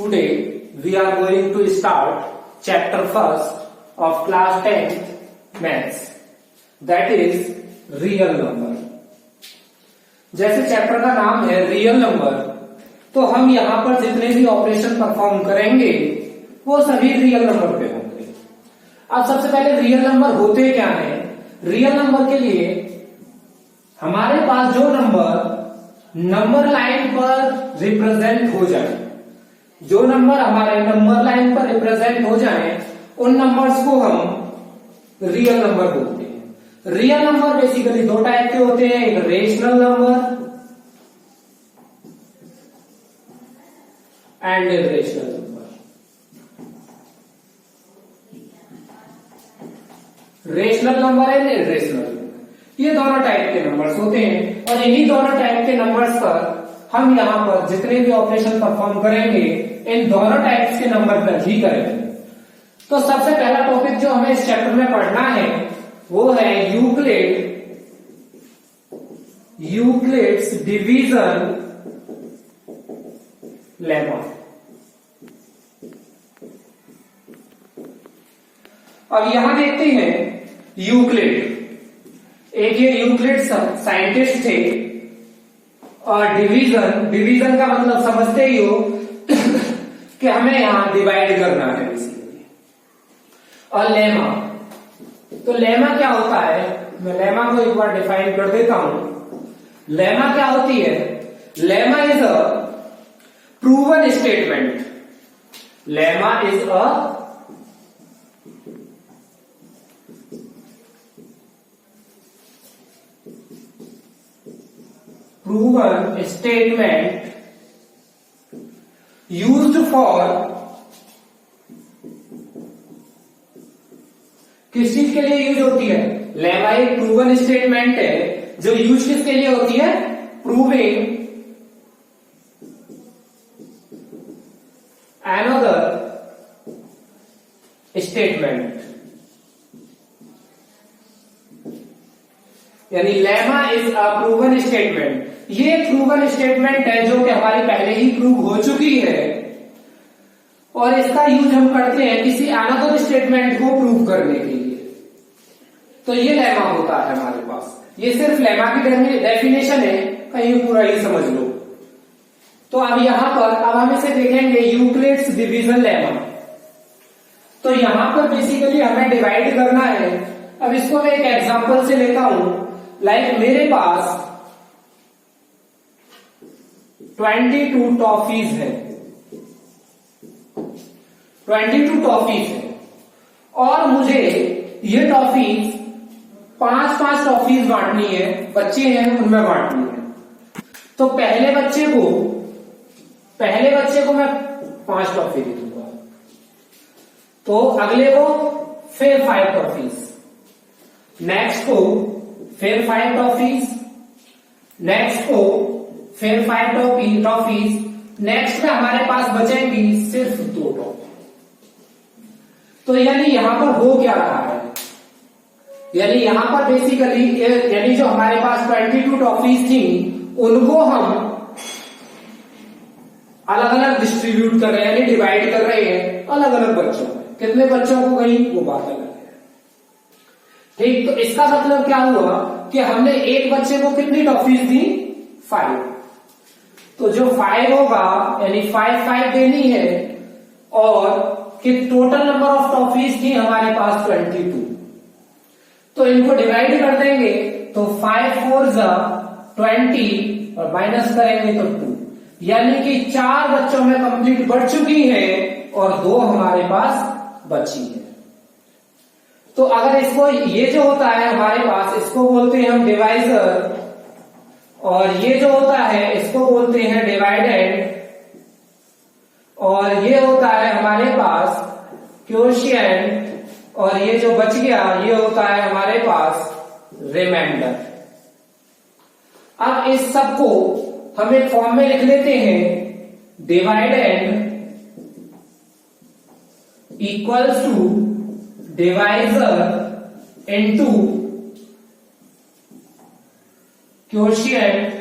Today we are going to start chapter first of class 10th maths, that is real number। जैसे chapter का नाम है real number, तो हम यहाँ पर जितने भी ऑपरेशन परफॉर्म करेंगे वो सभी रियल नंबर पे होंगे। अब सबसे पहले रियल नंबर होते क्या हैं? रियल नंबर के लिए हमारे पास जो नंबर लाइन पर रिप्रेजेंट हो जाए, जो नंबर हमारे नंबर लाइन पर रिप्रेजेंट हो जाए, उन नंबर्स को हम रियल नंबर बोलते हैं। रियल नंबर बेसिकली दो टाइप के होते हैं, एक rational number and irrational number. Rational number and irrational, ये दोनों टाइप के नंबर्स होते हैं और इन्हीं दोनों टाइप के नंबर्स पर हम यहाँ पर जितने भी ऑपरेशन परफॉर्म करेंगे इन दोनों टाइप्स के नंबर पर ही करेंगे। तो सबसे पहला टॉपिक जो हमें इस चैप्टर में पढ़ना है वो है यूक्लिड्स डिवीजन लेमा। अब यहां देखते हैं यूक्लिड, एक ये यूक्लिड साइंटिस्ट थे और डिवीजन का मतलब समझते ही हो कि हमें यहां डिवाइड करना है बेसिकली। और लेमा, तो लेमा क्या होता है, मैं लेमा को एक बार डिफाइन कर देता हूं। लेमा क्या होती है? Lemma is a proven statement. Lemma is a proven statement used for, किस चीज के लिए यूज होती है? लेमा एक प्रूवन स्टेटमेंट है जो यूज किसके लिए होती है? Proving another statement. यानी lemma is a proven statement, ये प्रूवन स्टेटमेंट है जो कि हमारी पहले ही प्रूव हो चुकी है और इसका यूज हम करते हैं किसी अनदर स्टेटमेंट को प्रूव करने के लिए। तो ये लेमा होता है हमारे पास। ये सिर्फ लेमा की डेफिनेशन है, कहीं पूरा ही समझ लो। तो अब यहां पर अब हम इसे देखेंगे यूक्लिड्स डिवीजन लेमा। तो यहां पर बेसिकली हमें डिवाइड करना है। अब इसको मैं एक एग्जांपल से लेता हूं। लाइक मेरे पास 22 टॉफीज है, 22 टॉफीज है और मुझे ये टॉफीज 5-5 टॉफीज बांटनी है, बच्चे हैं उनमें बांटनी है। तो पहले बच्चे को मैं 5 टॉफी दे दूंगा, तो अगले को फिर 5 टॉफीज, नेक्स्ट को फिर 5 टॉफीज, नेक्स्ट को फिर 5 टॉफीज, नेक्स्ट में हमारे पास बचेंगी सिर्फ 2 टॉफी। तो यानी यहां पर हो क्या रहा है? यानी यहां पर बेसिकली यानी जो हमारे पास 22 टॉफीज थी उनको हम अलग अलग डिस्ट्रीब्यूट कर रहे हैं, यानी डिवाइड कर रहे हैं अलग अलग बच्चों में। कितने बच्चों को गई वो बात अलग है। ठीक, तो इसका मतलब क्या हुआ कि हमने एक बच्चे को कितनी टॉफीज दी? 5। तो जो 5 होगा यानी 5 देनी है और कि टोटल नंबर ऑफ टॉफीज थी हमारे पास 22। तो इनको डिवाइड कर देंगे तो 5 4 20 और माइनस करेंगे तो 2, यानी कि 4 बच्चों में कंप्लीट बढ़ चुकी है और 2 हमारे पास बची है। तो अगर इसको ये जो होता है हमारे पास, इसको बोलते हैं हम डिवाइजर और ये जो होता है इसको बोलते हैं डिवाइडेंड और ये होता है हमारे पास क्वोशिएंट और ये जो बच गया ये होता है हमारे पास रिमाइंडर। अब इस सब को हम एक फॉर्म में लिख लेते हैं। Dividend equals to divisor into quotient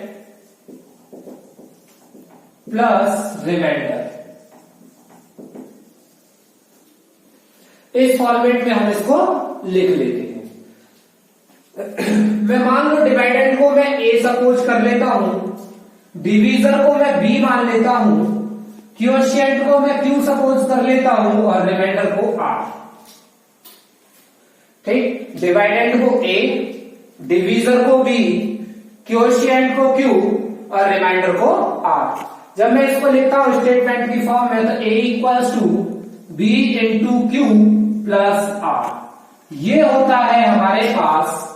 plus remainder. इस फॉर्मेट में हम इसको लिख लेते हैं। मैं मान लो डिवाइडेंड को मैं ए सपोज कर लेता हूं, डिवीजर को मैं बी मान लेता हूं, क्वोशिएंट को मैं क्यू सपोज कर लेता हूं और रिमाइंडर को आर। ठीक, डिवाइडेंड को ए, डिवीजर को बी, क्वोशिएंट को क्यू और रिमाइंडर को आर। जब मैं इसको लिखता हूं स्टेटमेंट की फॉर्म में, तो a equals to b into q plus r. ये होता है हमारे पास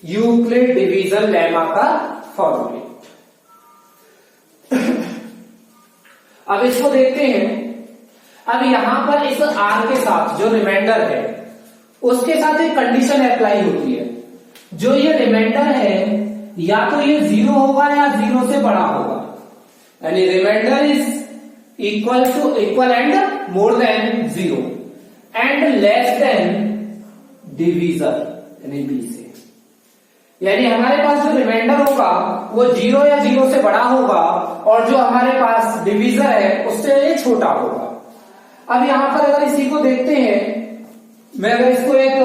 यूक्लिड डिवीजन लेमा का फॉर्मूलेट। अब इसको देखते हैं। अब यहां पर इस आर के साथ जो रिमाइंडर है उसके साथ एक कंडीशन अप्लाई होती है। जो ये रिमाइंडर है या तो ये 0 होगा या 0 से बड़ा होगा, यानी remainder is equal and more than 0 and less than divisor यानी बी से। यानी हमारे पास जो रिमाइंडर होगा वो 0 या 0 से बड़ा होगा और जो हमारे पास डिवीजर है उससे ये छोटा होगा। अब यहां पर अगर इसी को देखते हैं, मैं अगर इसको एक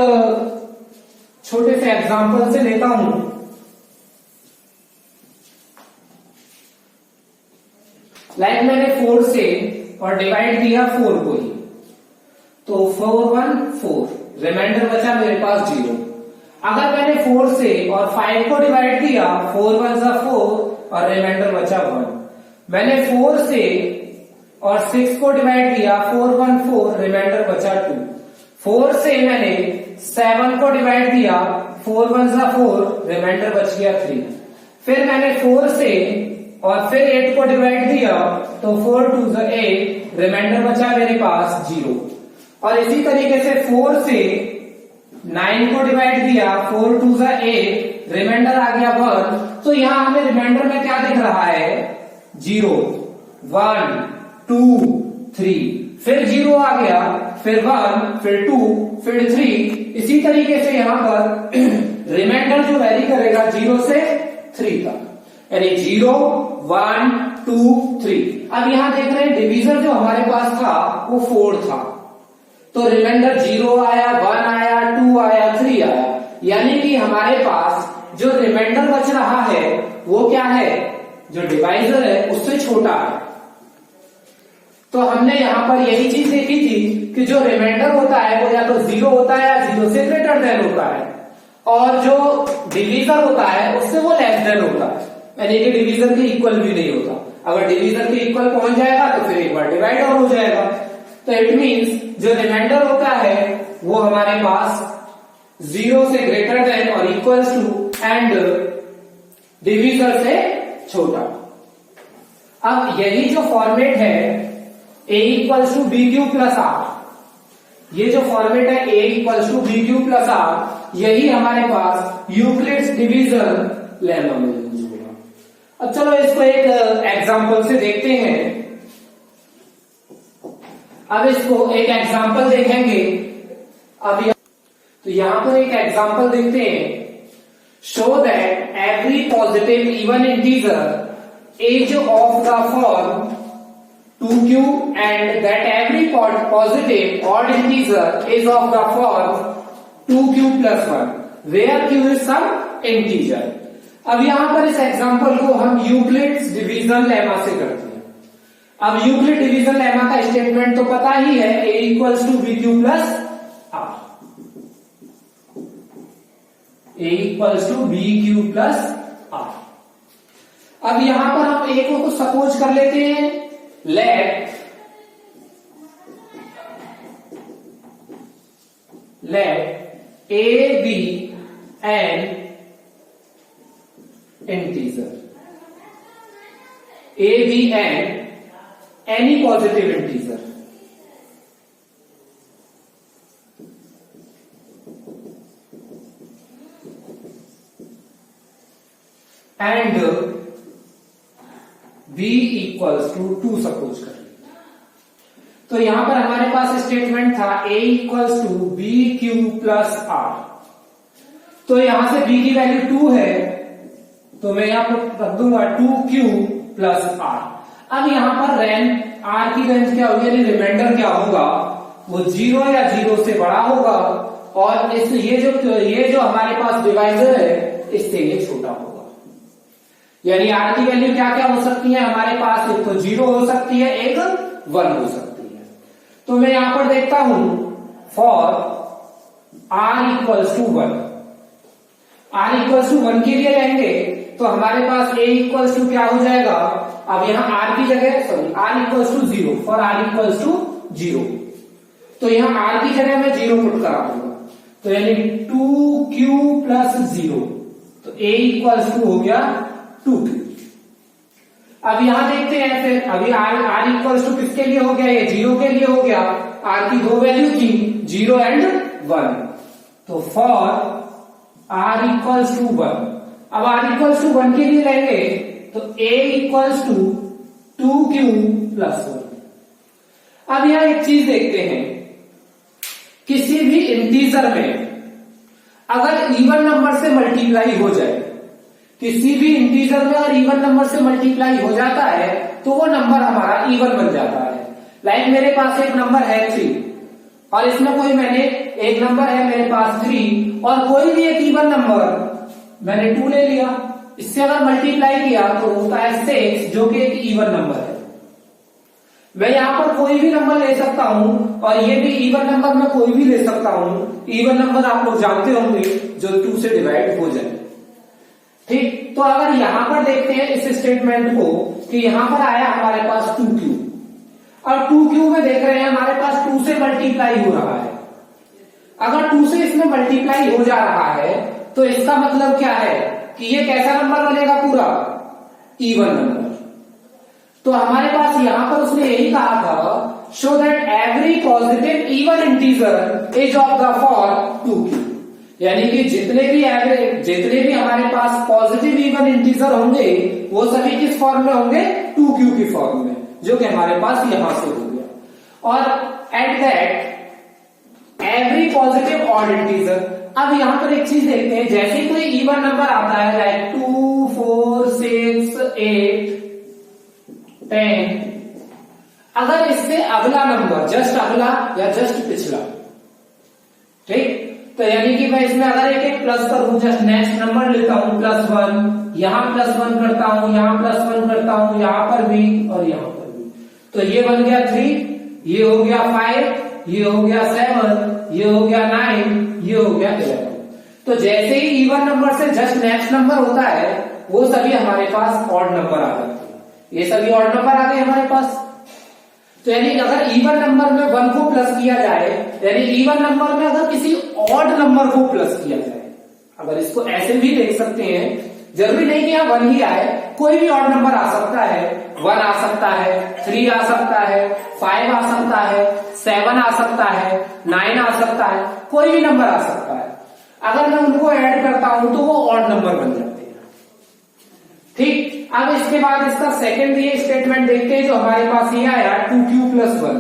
छोटे से एग्जांपल से लेता हूं, लाइक मैंने 4 से और डिवाइड किया 4 को ही, तो 4 1 4, रिमाइंडर बचा मेरे पास 0। अगर मैंने 4 से और 5 को डिवाइड किया, 4 1 4 और रिमाइंडर बचा 1। मैंने 4 से और 6 को डिवाइड किया, 4 1 4, रिमाइंडर बचा 2। 4 से मैंने 7 को डिवाइड किया, 4 1 4, रिमाइंडर बच गया 3। फिर मैंने 4 से और फिर 8 को डिवाइड किया, तो 4 2 8, रिमाइंडर बचा मेरे पास 0। और इसी तरीके से 4 से 9 को डिवाइड किया, 4 2 8, रिमाइंडर आ गया 1। तो यहां हमें रिमाइंडर में क्या दिख रहा है? 0 1 2 3, फिर 0 आ गया, फिर 1, फिर 2, फिर 3। इसी तरीके से यहां पर रिमाइंडर जो वैरी करेगा 0 से 3 तक, यानी 0 1 2 3। अब यहां देख रहे हैं डिवीजर जो हमारे पास था वो 4 था, तो रिमाइंडर 0 आया, 1 आया, 2 आया, 3 आया। यानी कि हमारे पास जो रिमाइंडर बच रहा है वो क्या है? जो डिवाइजर है उससे छोटा है। तो हमने यहां पर यही चीज देखी थी कि जो रिमाइंडर होता है वो या तो 0 होता है या 0 से ग्रेटर देन होता है, और जो डिवीजर होता है उससे वो लेस देन होता है, यानी कि डिवीजर के इक्वल भी नहीं होता। अगर डिवीजर के इक्वल पहुंच जाएगा तो फिर एक बार डिवाइड और हो जाएगा। तो इट मींस जो रिमाइंडर होता है वो हमारे पास 0 से ग्रेटर देन और इक्वल्स टू एंड डिवीजर से छोटा। अब यही जो फॉर्मेट है a equals to b q plus r, ये जो फॉर्मेट है a equals to b q plus r, यही हमारे पास यूक्लिड्स डिवीजन लेमा में यूज होगा। अब चलो इसको एक एग्जांपल से देखते हैं। अब इसको एक एग्जांपल देखेंगे। अब तो यहां पर एक एग्जांपल देखते हैं। Show that every positive even integer is of the form 2q and that every positive odd integer is of the form 2q plus 1 where q is some integer। अब यहां पर इस एग्जांपल को हम यूक्लिड्स डिवीजन लेमा से करते हैं। अब यूक्लिड डिवीजन लेमा का स्टेटमेंट तो पता ही है, a equals to b q plus r, a equals to b q plus r. अब यहां पर हम a को सपोज कर लेते हैं, let a be an integer, a be any positive integer, and b equals to 2 suppose कर लेते। तो यहां पर हमारे पास स्टेटमेंट था a equals to b q plus r. तो यहां से b की वैल्यू 2 है, तो मैं यहां पर रख दूंगा 2q प्लस आर। अब यहां पर रेंज r की रेंज क्या होगी, यानी रिमाइंडर क्या होगा, वो 0 या 0 से बड़ा होगा, और इस ये जो हमारे पास डिवाइजर है इससे ये छोटा होगा। यानी आर की वैल्यू क्या क्या हो सकती है हमारे पास, एक तो 0 हो सकती है, एक 1 हो सकती है। तो मैं यहां पर देखता हूं for r equals to 1, r equals to 1 के लिए लेंगे तो हमारे पास ए इक्वल्स टू क्या हो जाएगा, अब यहां आर की जगह sorry r equals to 0, for r equals to 0, तो यहां आर की जगह मैं 0 पुट करा दूंगा, तो यानी 2q प्लस 0, तो a इक्वल्स टू हो गया 2q। अब यहां देखते हैं फिर, अभी r इक्वल्स टू किसके लिए हो गया, ये 0 के लिए हो गया, r की दो वैल्यू थी 0 एंड 1, तो फॉर r इक्वल्स टू 1, अब r इक्वल्स टू 1 के लिए लेंगे तो a equals to 2q plus 1। अब यहां एक चीज देखते हैं, किसी भी इंटीजर में अगर इवन नंबर से मल्टीप्लाई हो जाए, किसी भी इंटीजर में अगर इवन नंबर से मल्टीप्लाई हो जाता है तो वो नंबर हमारा इवन बन जाता है। लाइक मेरे पास एक नंबर है 3 और इसमें कोई मैंने एक नंबर है मेरे पास 3 और कोई भी एक इवन नंबर मैंने 2 ले लिया, इससे अगर मल्टीप्लाई किया तो होता है 6 जो कि एक इवन नंबर है। मैं यहां पर कोई भी नंबर ले सकता हूं और ये भी इवन नंबर में कोई भी ले सकता हूं। इवन नंबर आप लोग जानते होंगे जो 2 से डिवाइड हो जाए, ठीक। तो अगर यहां पर देखते हैं इस स्टेटमेंट को कि यहां पर आया हमारे पास 2q और 2q में देख रहे हैं हमारे पास 2 से मल्टीप्लाई हो रहा है। अगर 2 से इसमें मल्टीप्लाई हो जा रहा है तो इसका मतलब क्या है कि ये कैसा नंबर बनेगा, पूरा इवन नंबर। तो हमारे पास यहां पर उसने यही कहा था, show that every positive even integer is of the form 2q, यानी कि जितने भी हमारे पास पॉजिटिव इवन इंटीजर होंगे वो सभी किस फॉर्म में होंगे, 2q की फॉर्म में, जो कि हमारे पास यहां से हो गया। और at that every positive odd integer, अब यहां पर एक चीज देखते हैं, जैसे कोई इवन नंबर आता है लाइक 2, 4, 6, 8, 10, अगर इससे अगला नंबर जस्ट अगला या जस्ट पिछला, ठीक, तो यानी कि मैं इसमें अगर एक प्लस करूं, जस्ट नेक्स्ट नंबर लेता हूं +1, यहां +1 करता हूं, यहां +1 करता हूं, यहां पर भी और यहां पर भी, तो ये बन गया 3, ये हो गया 5, ये हो गया 7, ये हो गया 9, ये हो गया 11। तो जैसे ही इवन नंबर से जस्ट नेक्स्ट नंबर होता है वो सभी हमारे पास ऑड नंबर आ जाते हैं, ये सभी ऑड नंबर आ गए हमारे पास। तो यानी अगर इवन नंबर में 1 को प्लस किया जाए, यानी इवन नंबर में अगर किसी ऑड नंबर को प्लस किया जाए, अगर इसको ऐसे भी देख सकते हैं, जरूरी नहीं कि यहाँ 1 ही आए, कोई भी ऑड नंबर आ सकता है, 1 आ सकता है, 3 आ सकता है, 5 आ सकता है, 7 आ सकता है, 9 आ सकता है, कोई भी नंबर आ सकता है। अगर मैं उनको ऐड करता हूं तो वो ऑड नंबर बन जाते हैं, ठीक। अब इसके बाद इसका सेकेंड ये स्टेटमेंट देखते हैं जो हमारे पास ये आया 2q प्लस 1।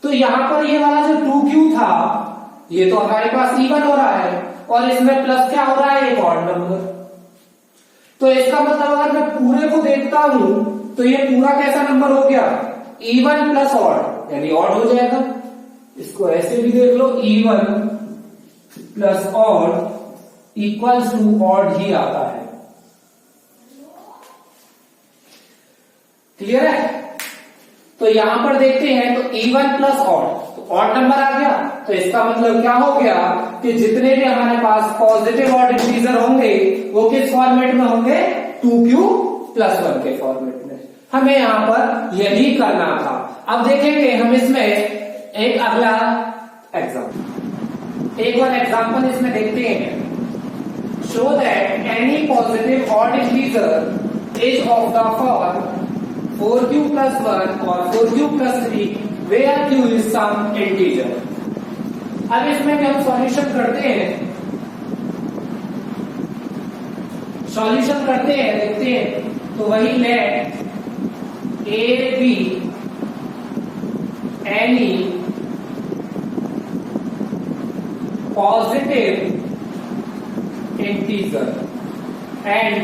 तो यहां पर ये वाला जो 2q था ये तो हमारे पास इवन हो रहा है और इसमें प्लस क्या हो रहा है, एक ऑड नंबर। तो इसका मतलब अगर मैं पूरे को देखता हूं तो ये पूरा कैसा नंबर हो गया, इवन प्लस ऑड, यानी ऑड हो जाएगा। इसको ऐसे भी देख लो, even plus odd equals to odd ही आता है, क्लियर है। तो यहां पर देखते हैं तो इवन प्लस ऑड, तो ऑड नंबर आ गया, तो इसका मतलब क्या हो गया कि जितने भी हमारे पास पॉजिटिव ऑड इंटीजर होंगे वो किस फॉर्मेट में होंगे, 2q प्लस 1 के फॉर्मेट में। हमें यहां पर यही करना था। अब देखेंगे हम इसमें एक अगला एग्जाम्पल, एक और एग्जाम्पल इसमें देखते हैं। Show that any positive odd integer is of the form 4q plus 1 और 4q plus 3 where q is some integer। अब इसमें हम सॉल्यूशन करते हैं, देखते हैं। तो वही late a b any positive integer and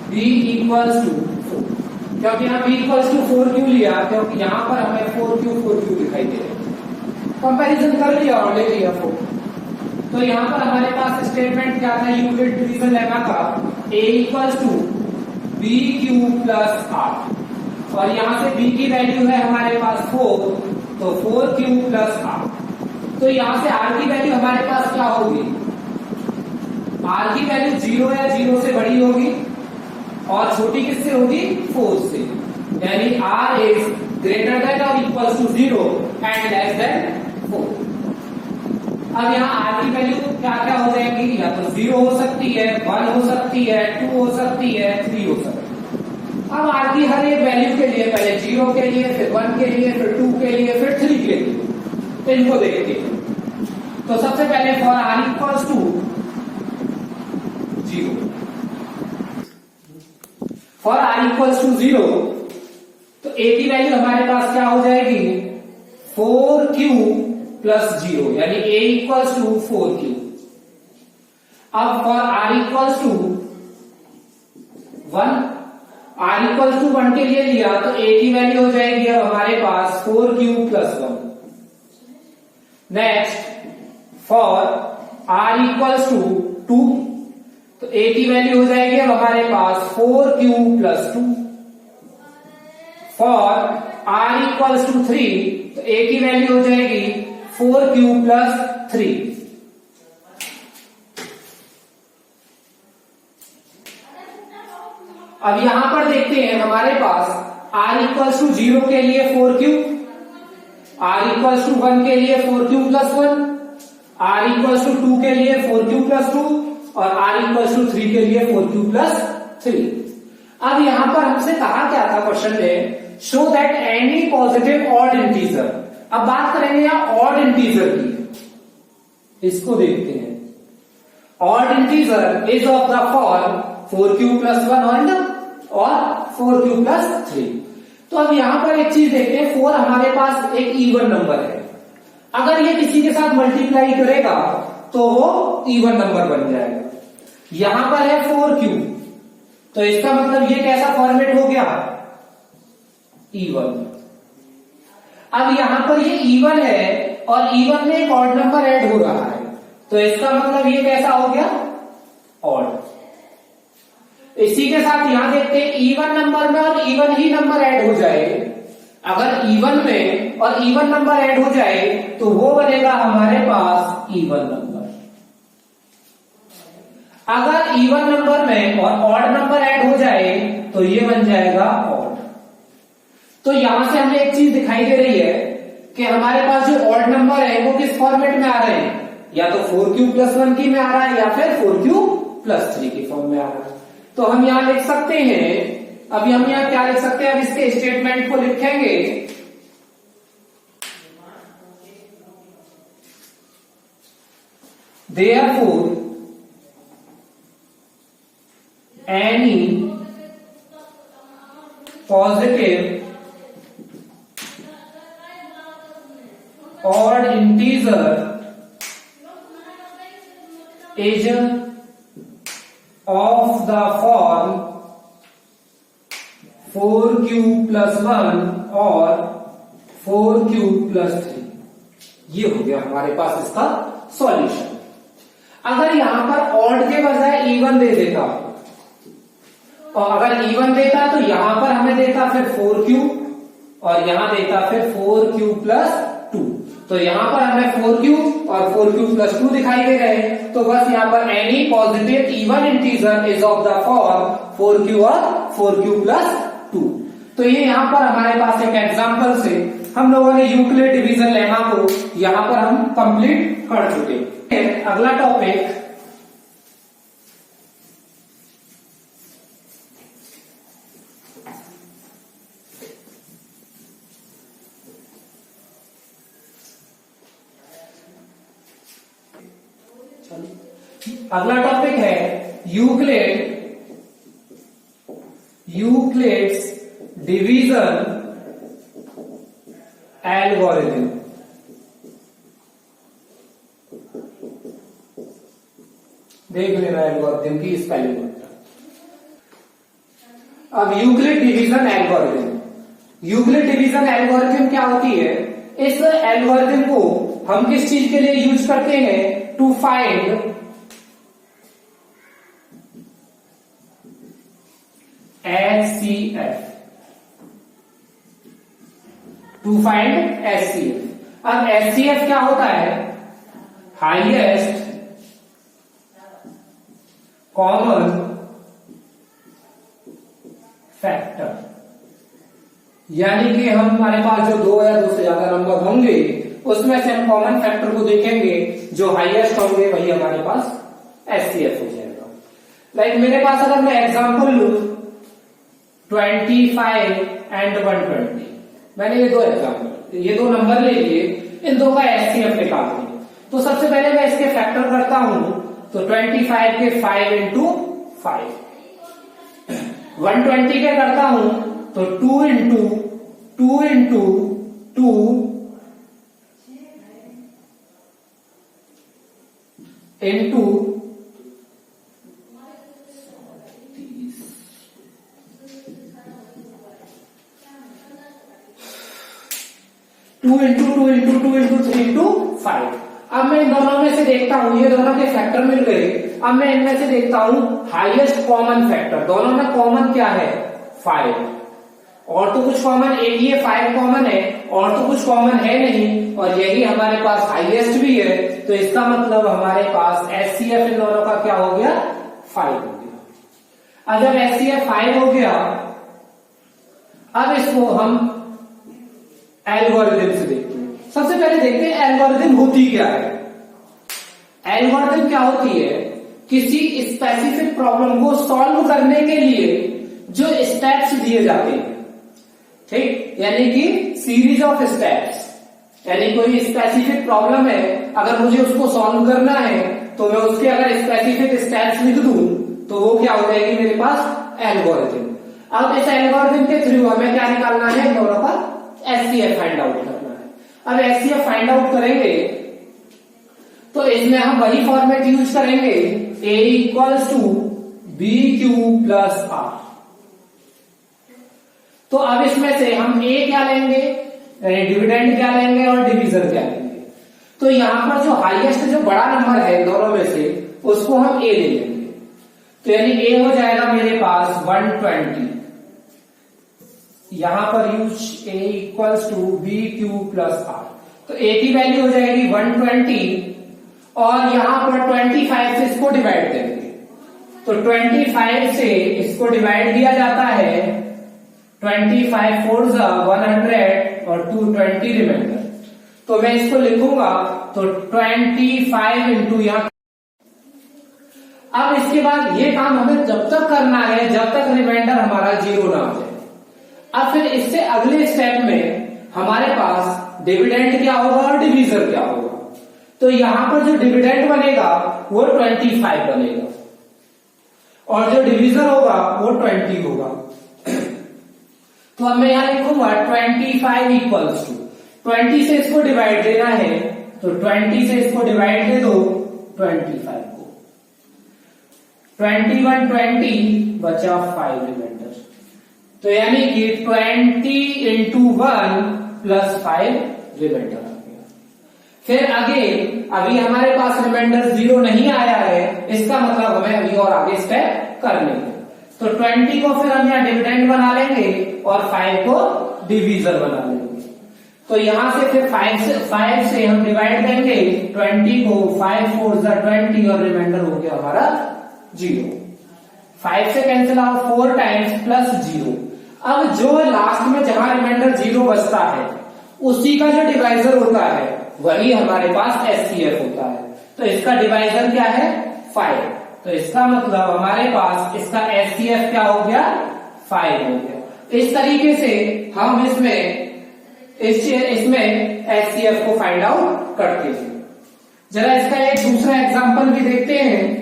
b equals to 4। क्योंकि यहाँ b इक्वल्स टू 4q लिया, क्योंकि यहाँ पर हमें 4q दिखाई दे रहा है, कंपैरिजन कर लिया और ले लिया 4। तो यहाँ पर हमारे पास स्टेटमेंट क्या था यूक्लिड डिवीजन लेमा का, a equals to b q plus r, और यहाँ से b की वैल्यू है हमारे पास 4, तो 4q प्लस आर। तो यहाँ से r की वैल्यू हमारे पास क्या होगी, r की वैल्यू 0 या 0 से बड़ी होगी, और छोटी किससे होगी, 4 से, यानी r इज ग्रेटर देन और equals to 0 and less than 4। अब यहाँ r की वैल्यू क्या क्या हो जाएगी, या तो 0 हो सकती है, 1 हो सकती है, 2 हो सकती है, 3 हो सकती है। अब r की हर एक वैल्यू के लिए पहले 0 के लिए, फिर 1 के लिए, फिर 2 के लिए, फिर 3 के लिए, इनको देखते हैं। तो सबसे पहले for r equals to 0, for r equals to 0, तो a की वैल्यू हमारे पास क्या हो जाएगी, 4q प्लस 0, यानी a इक्वल्स टू 4q। अब for r equals to 1, r equals to 1 के लिए लिया, तो a की वैल्यू हो जाएगी अब हमारे पास 4q plus 1। Next for r equals to 2, तो a की वैल्यू हो जाएगी अब हमारे पास 4q plus 2। For r equals to 3, तो a की वैल्यू हो जाएगी 4q प्लस 3। अब यहां पर देखते हैं हमारे पास r इक्वल्स टू 0 के लिए 4q, r इक्वल्स टू 1 के लिए 4q plus 1, r equals to 2 के लिए 4q प्लस 2, और r इक्वल्स टू 3 के लिए 4q प्लस 3। अब यहां पर हमसे कहा क्या था क्वेश्चन में, show that any positive odd integer. अब बात करेंगे यहां ऑड इंटीजर की, इसको देखते हैं। Odd integer is of the form 4q plus 1 और 4q प्लस 3। तो अब यहां पर एक चीज देखते हैं, 4 हमारे पास एक इवन नंबर है, अगर ये किसी के साथ मल्टीप्लाई करेगा तो वो इवन नंबर बन जाएगा। यहां पर है 4q, तो इसका मतलब ये कैसा फॉर्मेट हो गया, इवन। अब यहां पर ये इवन है और इवन में एक ऑड नंबर ऐड हो रहा है, तो इसका मतलब ये कैसा हो गया, ऑड। इसी के साथ यहां देखते हैं इवन नंबर में और इवन ही नंबर ऐड हो जाए, अगर इवन में और इवन नंबर ऐड हो जाए तो वो बनेगा हमारे पास इवन नंबर। अगर इवन नंबर में और ऑड नंबर ऐड हो जाए तो ये बन जाएगा ऑड। तो यहां से हमें एक चीज दिखाई दे रही है कि हमारे पास जो ऑड नंबर है वो किस फॉर्मेट में आ रहे हैं, या तो 4q प्लस 1 की में आ रहा है या फिर 4q प्लस 3 की फॉर्म में आ रहा है। तो हम यहां लिख सकते हैं, अभी हम यहां क्या लिख सकते हैं, अब इसके स्टेटमेंट को लिखेंगे। Therefore any positive odd integer is of the form 4q plus 1 और 4q plus 3। ये हो गया हमारे पास इसका सॉल्यूशन। अगर यहां पर ऑड के बजाय इवन दे देता, और अगर इवन देता तो यहां पर हमें देता फिर 4q और यहां देता फिर 4q प्लस 2, तो यहां पर हमें 4q और 4q प्लस 2 दिखाई दे रहे हैं। तो बस यहां पर any positive even integer is of the form 4q और 4q प्लस 2। तो ये यहां पर हमारे पास एक एग्जांपल से हम लोगों ने यूक्लिड डिवीजन लेमा को यहां पर हम कंप्लीट कर चुके हैं। अगला टॉपिक है यूक्लिड्स डिवीजन एल्गोरिथम। देख लेना एल्गोरिथम की स्पेलिंग। अब Euclid division algorithm, Euclid division algorithm क्या होती है? इस एल्गोरिथम को हम किस चीज के लिए यूज करते हैं? To find HCF, to find HCF। अब HCF क्या होता है? हाईएस्ट कॉमन फैक्टर, यानी कि हमारे पास जो दो या दो से ज्यादा नंबर होंगे उसमें से हम कॉमन फैक्टर को देखेंगे, जो हाईएस्ट होंगे वही हमारे पास HCF हो जाएगा। लाइक मेरे पास अगर मैं एग्जांपल लूं 25 एंड 120, मैंने ये दो एग्जांपल, ये दो नंबर ले लिए, इन दो का HCF निकालते हैं। तो सबसे पहले मैं इसके फैक्टर करता हूं, तो 25 के 5 इंटू 5, 120 के करता हूं तो 2 into 2 into 2 into 2 into 2 into 2 into 3 into 5। अब मैं इन दोनों में से देखता हूं, ये दोनों के फैक्टर मिल गए। अब मैं इनमें से देखता हूं हाईएस्ट कॉमन फैक्टर, दोनों में कॉमन क्या है? 5, और तो कुछ कॉमन, एक ये 5 कॉमन है और तो कुछ कॉमन है नहीं, और यही हमारे पास हाईएस्ट भी है, तो इसका मतलब हमारे पास HCF इन दोनों का क्या हो गया? 5 हो गया। अगर HCF 5 हो गया, अब इसको हम एल्गोरिथम से देखते हैं। सबसे पहले देखते हैं एल्गोरिथम होती क्या है। एल्गोरिथम क्या होती है? किसी स्पेसिफिक प्रॉब्लम को सॉल्व करने के लिए जो स्टेप्स दिए जाते हैं, ठीक, यानी कि सीरीज ऑफ स्टेप्स, यानी कोई स्पेसिफिक प्रॉब्लम है, अगर मुझे उसको सॉल्व करना है तो मैं उसके अगर स्पेसिफिक स्टेप्स लिख दूं तो वो क्या हो जाएगी मेरे पास? एल्गोरिथम। अब इस एल्गोरिथम के थ्रू हमें क्या निकालना है? इन दोनों का HCF फाइंड आउट करना है। अब HCF फाइंड आउट करेंगे तो इसमें हम वही फॉर्मेट यूज करेंगे, A equals to BQ plus R। तो अब इसमें से हम A क्या लेंगे, डिविडेंड क्या लेंगे और डिवीजन क्या लेंगे। तो यहां पर जो हाईएस्ट, जो बड़ा नंबर है दोनों में से, उसको हम A ले लेंगे। तो यानी A हो जाएगा मेरे पास 120, यहां पर use A equals to BQ plus R। तो A की वैल्यू हो जाएगी 120, और यहां पर 25 से इसको डिवाइड करेंगे, तो 25 से इसको डिवाइड किया जाता है, 25 4 100 और 220 रिमाइंडर। तो मैं इसको लिखूंगा तो 25 इंटू यहां। अब इसके बाद ये काम हमें जब तक करना है जब तक रिमाइंडर हमारा 0 ना हो जाए। अब फिर इससे अगले स्टेप में हमारे पास डिविडेंड क्या होगा और डिवीजर क्या होगा। तो यहां पर जो डिविडेंड बनेगा वो 25 बनेगा, और जो डिवीजर होगा वो 20 होगा। तो अब मैं यहां लिखूंगा 25 इक्वल्स टू 20 से इसको डिवाइड देना है, तो 20 से इसको डिवाइड दे दो 25 को, 21 20 बचा 5 रिमाइंडर। तो यानी कि 20 इंटू 1 प्लस 5 रिमाइंडर आ गया। फिर अगेन अभी हमारे पास रिमाइंडर 0 नहीं आया है, इसका मतलब हमें अभी और आगे स्टेप करने हैं। तो 20 को फिर हम यहाँ डिविडेंड बना लेंगे और 5 को डिवीजर बना लेंगे। तो यहां से फिर 5 से हम डिवाइड देंगे 20 को, 5 4 20 और रिमाइंडर हो गया हमारा 0। 5 से कैंसिल आउट 4 टाइम्स प्लस 0। अब जो लास्ट में जहां रिमाइंडर 0 बचता है उसी का जो डिवाइजर होता है वही हमारे पास HCF होता है। तो इसका डिवाइजर क्या है? 5। तो इसका मतलब हमारे पास इसका HCF क्या हो गया? 5 हो गया। इस तरीके से हम इसमें HCF को फाइंड आउट करते हैं। जरा इसका एक दूसरा एग्जांपल भी देखते हैं।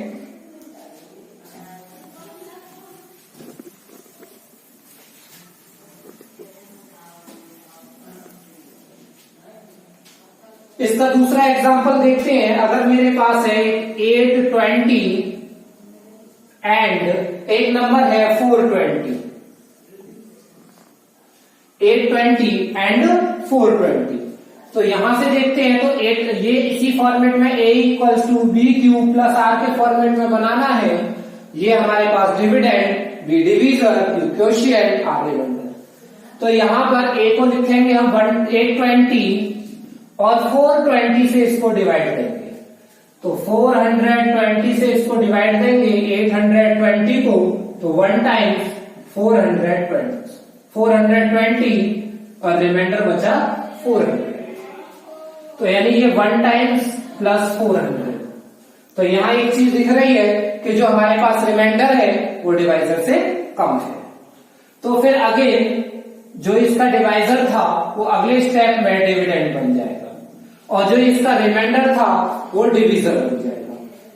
इसका दूसरा एग्जांपल देखते हैं। अगर मेरे पास है 820 एंड एक नंबर है 420, 820 एंड 420। तो यहां से देखते हैं तो ये इसी फॉर्मेट में a equals to b q plus r के फॉर्मेट में बनाना है। ये हमारे पास dividend, b divisor, q quotient, r remainder. तो यहां पर a को लिखेंगे हम 820 और 420 से इसको डिवाइड देंगे। तो 420 से इसको डिवाइड देंगे 820 को, तो 1 टाइम्स 420 और रिमाइंडर बचा 400। तो यानी ये 1 टाइम्स प्लस 400। तो यहां एक चीज दिख रही है कि जो हमारे पास रिमाइंडर है वो डिवाइजर से कम है। तो फिर अगेन जो इसका डिवाइजर था वो अगले स्टेप में डिविडेंड बन जाएगा, और जो इसका रिमाइंडर था वो डिवीजर बन जाएगा।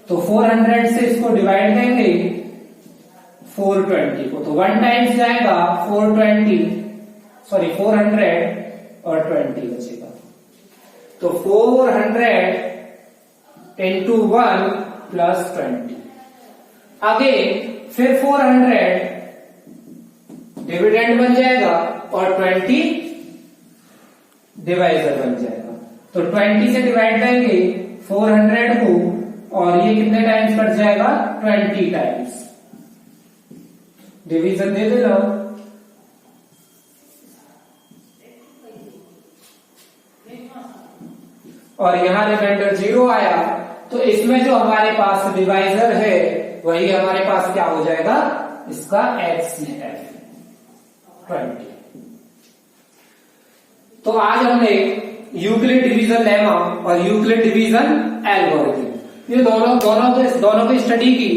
तो 400 से इसको डिवाइड देंगे 420 को, तो 1 टाइम्स जाएगा 400 और 20 बचेगा। तो 400 इंटू 1 प्लस 20। आगे फिर 400 डिविडेंड बन जाएगा और 20 डिवाइजर बन जाएगा। तो 20 से डिवाइड देंगे 400 को, और ये कितने टाइम्स कट जाएगा? 20 टाइम्स। डिवीजर दे दे लो। और यहां रिमाइंडर 0 आया, तो इसमें जो हमारे पास डिवाइजर है वही हमारे पास क्या हो जाएगा? इसका HCF 20। तो आज हमने यूक्लिड डिवीजन लेमा और यूक्लिड डिवीजन एल्गोरिथम ये दोनों की स्टडी की।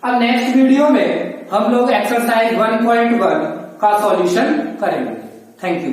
अब नेक्स्ट वीडियो में हम लोग एक्सरसाइज 1.1 का सॉल्यूशन करेंगे। Thank you.